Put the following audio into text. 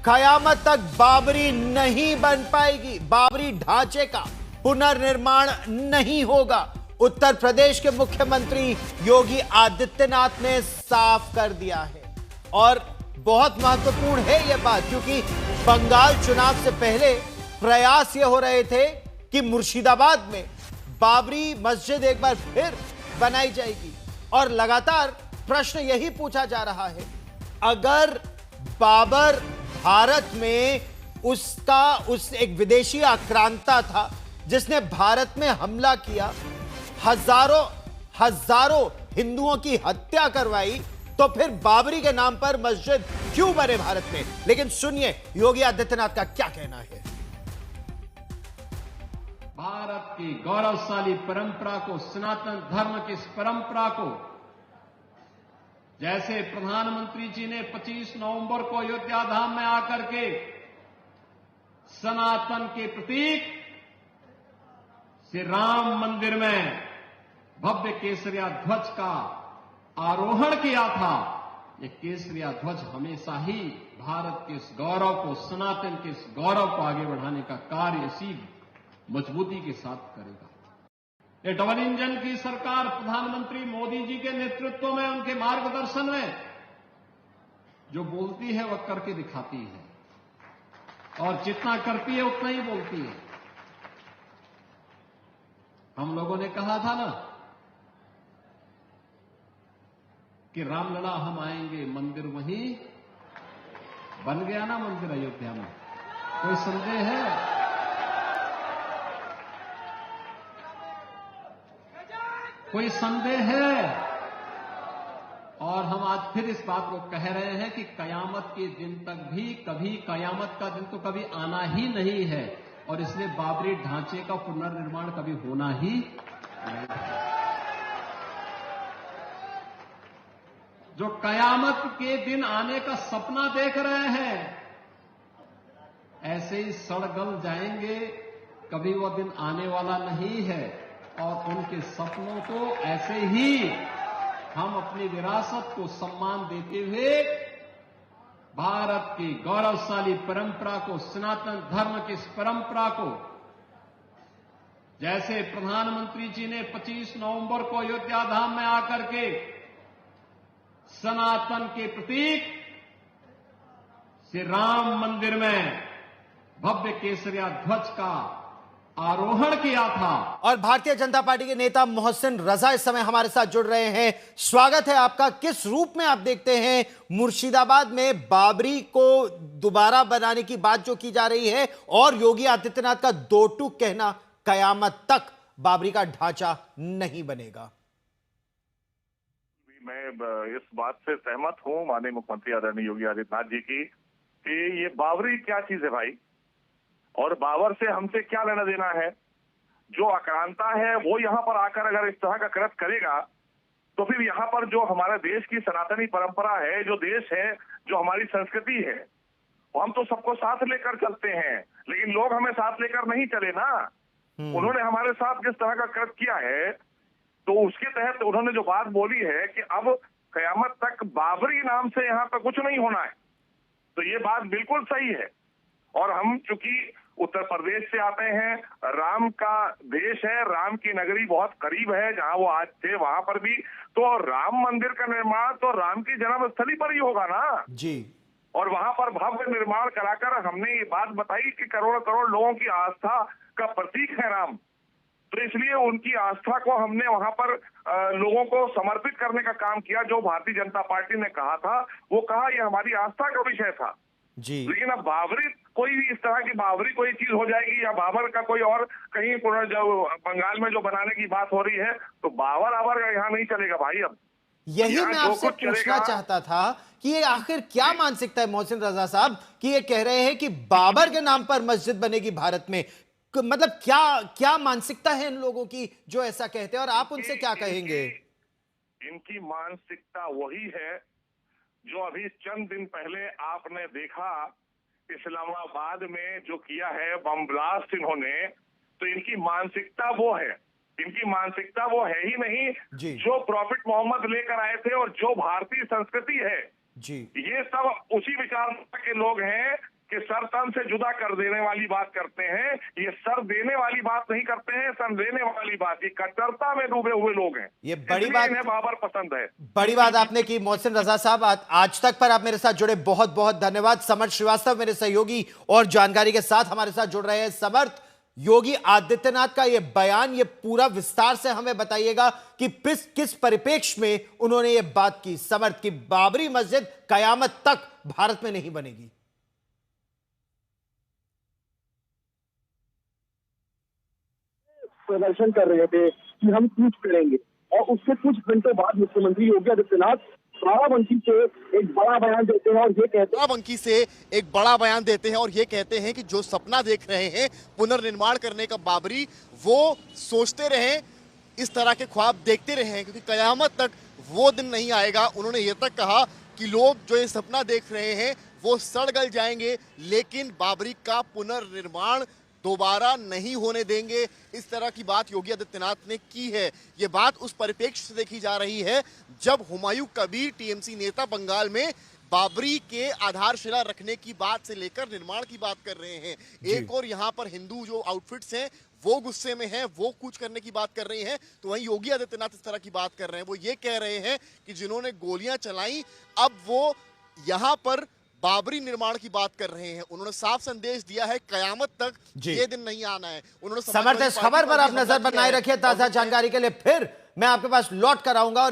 कयामत तक बाबरी नहीं बन पाएगी, बाबरी ढांचे का पुनर्निर्माण नहीं होगा। उत्तर प्रदेश के मुख्यमंत्री योगी आदित्यनाथ ने साफ कर दिया है और बहुत महत्वपूर्ण है यह बात, क्योंकि बंगाल चुनाव से पहले प्रयास ये हो रहे थे कि मुर्शिदाबाद में बाबरी मस्जिद एक बार फिर बनाई जाएगी और लगातार प्रश्न यही पूछा जा रहा है, अगर बाबर भारत में उस एक विदेशी आक्रांता था जिसने भारत में हमला किया, हजारों हिंदुओं की हत्या करवाई, तो फिर बाबरी के नाम पर मस्जिद क्यों बने भारत में। लेकिन सुनिए योगी आदित्यनाथ का क्या कहना है। भारत की गौरवशाली परंपरा को, सनातन धर्म की इस परंपरा को, जैसे प्रधानमंत्री जी ने 25 नवंबर को अयोध्या धाम में आकर के सनातन के प्रतीक श्री राम मंदिर में भव्य केसरिया ध्वज का आरोहण किया था, ये केसरिया ध्वज हमेशा ही भारत के इस गौरव को, सनातन के इस गौरव को आगे बढ़ाने का कार्य इसी मजबूती के साथ करेगा। ये डबल इंजन की सरकार प्रधानमंत्री मोदी जी के नेतृत्व में, उनके मार्गदर्शन में जो बोलती है वह करके दिखाती है और जितना करती है उतना ही बोलती है। हम लोगों ने कहा था ना कि रामलला हम आएंगे, मंदिर वहीं बन गया ना, मंदिर अयोध्या में। कोई संदेह है? कोई संदेह है? और हम आज फिर इस बात को कह रहे हैं कि कयामत के दिन तक भी, कभी कयामत का दिन तो कभी आना ही नहीं है और इसलिए बाबरी ढांचे का पुनर्निर्माण कभी होना ही नहीं। जो कयामत के दिन आने का सपना देख रहे हैं, ऐसे ही सड़गल जाएंगे, कभी वह दिन आने वाला नहीं है। और उनके सपनों को ऐसे ही हम अपनी विरासत को सम्मान देते हुए भारत की गौरवशाली परंपरा को, सनातन धर्म की इस परंपरा को, जैसे प्रधानमंत्री जी ने 25 नवंबर को अयोध्या धाम में आकर के सनातन के प्रतीक श्री राम मंदिर में भव्य केसरिया ध्वज का आरोहण किया था। और भारतीय जनता पार्टी के नेता मोहसिन रजा इस समय हमारे साथ जुड़ रहे हैं। स्वागत है आपका। किस रूप में आप देखते हैं मुर्शिदाबाद में बाबरी को दोबारा बनाने की बात जो की जा रही है और योगी आदित्यनाथ का दो टूक कहना, कयामत तक बाबरी का ढांचा नहीं बनेगा? मैं इस बात से सहमत हूं माननीय मुख्यमंत्री आदरणीय योगी आदित्यनाथ जी की कि ये बाबरी क्या चीज है भाई, और बाबर से हमसे क्या लेना देना है। जो आक्रांता है वो यहाँ पर आकर अगर इस तरह का कृत्य करेगा तो फिर यहाँ पर जो हमारे देश की सनातनी परंपरा है, जो देश है, जो हमारी संस्कृति है, हम तो सबको साथ लेकर चलते हैं, लेकिन लोग हमें साथ लेकर नहीं चले ना। उन्होंने हमारे साथ जिस तरह का कृत्य किया है, तो उसके तहत उन्होंने जो बात बोली है कि अब कयामत तक बाबरी नाम से यहाँ पर कुछ नहीं होना है, तो ये बात बिल्कुल सही है। और हम चूंकि उत्तर प्रदेश से आते हैं, राम का देश है, राम की नगरी बहुत करीब है जहां वो आज थे, वहां पर भी तो राम मंदिर का निर्माण तो राम की जन्मस्थली पर ही होगा ना जी। और वहां पर भव्य निर्माण कराकर हमने ये बात बताई कि करोड़ करोड़ लोगों की आस्था का प्रतीक है राम, तो इसलिए उनकी आस्था को हमने वहां पर लोगों को समर्पित करने का काम किया। जो भारतीय जनता पार्टी ने कहा था वो कहा ये हमारी आस्था का विषय था जी। लेकिन अब बाबरी कोई भी इस तरह की बाबरी कोई चीज हो जाएगी या बाबर का कोई और कहीं जो बंगाल में जो बनाने की बात हो रही है, तो बाबर आबर यहाँ नहीं चलेगा भाई। अब यही मैं आपसे पूछना चाहता था कि ये आखिर क्या मानसिकता है मोहसिन रजा साहब कि ये कह रहे हैं कि बाबर के नाम पर मस्जिद बनेगी भारत में। मतलब क्या मानसिकता है इन लोगों की जो ऐसा कहते हैं, और आप उनसे क्या कहेंगे? इनकी मानसिकता वही है जो अभी चंद दिन पहले आपने देखा इस्लामाबाद में जो किया है बम ब्लास्ट इन्होंने, तो इनकी मानसिकता वो है। इनकी मानसिकता वो है ही नहीं जो प्रॉफिट मोहम्मद लेकर आए थे और जो भारतीय संस्कृति है जी, ये सब उसी विचारधारा के लोग हैं तन से जुदा कर देने वाली बात करते हैं। ये सर देने वाली बात नहीं करते हैं, सर देने वाली बात। ये कट्टरता में डूबे हुए लोग हैं। ये बड़ी बात, इन्हें बाबर पसंद है। बड़ी बात आपने की मोहसिन रजा साहब। आज तक पर आप मेरे साथ जुड़े, बहुत बहुत धन्यवाद। समर्थ श्रीवास्तव मेरे सहयोगी और जानकारी के साथ हमारे साथ जुड़ रहे हैं। समर्थ, योगी आदित्यनाथ का यह बयान, ये पूरा विस्तार से हमें बताइएगा कि किस परिप्रेक्ष्य में उन्होंने ये बात की। समर्थ की बाबरी मस्जिद कयामत तक भारत में नहीं बनेगी। प्रदर्शन कर रहे थे कि हम कुछ करेंगे, और उससे कुछ घंटों बाद मुख्यमंत्री योगी आदित्यनाथ बाराबंकी से एक बड़ा बयान देते हैं और ये कहते हैं बाराबंकी से एक बड़ा बयान देते हैं और ये कहते हैं कि जो सपना देख रहे हैं पुनर्निर्माण करने का बाबरी, वो सोचते रहें, इस तरह के ख्वाब देखते रहें, क्योंकि कयामत तक वो दिन नहीं आएगा। उन्होंने ये तक कहा कि लोग जो ये सपना देख रहे हैं वो सड़ गल जाएंगे, लेकिन बाबरी का पुनर्निर्माण दोबारा नहीं होने देंगे। इस तरह की बात योगी आदित्यनाथ ने की है। ये बात उस परिप्रेक्ष्य से देखी जा रही है जब हुमायूं कबीर टीएमसी नेता बंगाल में बाबरी के आधारशिला रखने की बात से लेकर निर्माण की बात कर रहे हैं। एक और यहाँ पर हिंदू जो आउटफिट्स हैं वो गुस्से में हैं, वो कुछ करने की बात कर रही हैं, तो वहीं योगी आदित्यनाथ इस तरह की बात कर रहे हैं। वो ये कह रहे हैं कि जिन्होंने गोलियां चलाई अब वो यहाँ पर बाबरी निर्माण की बात कर रहे हैं। उन्होंने साफ संदेश दिया है कयामत तक ये दिन नहीं आना है। उन्होंने समर्थ, इस खबर पर आप नजर बनाए रखिए। ताजा जानकारी के लिए फिर मैं आपके पास लौट कर आऊंगा।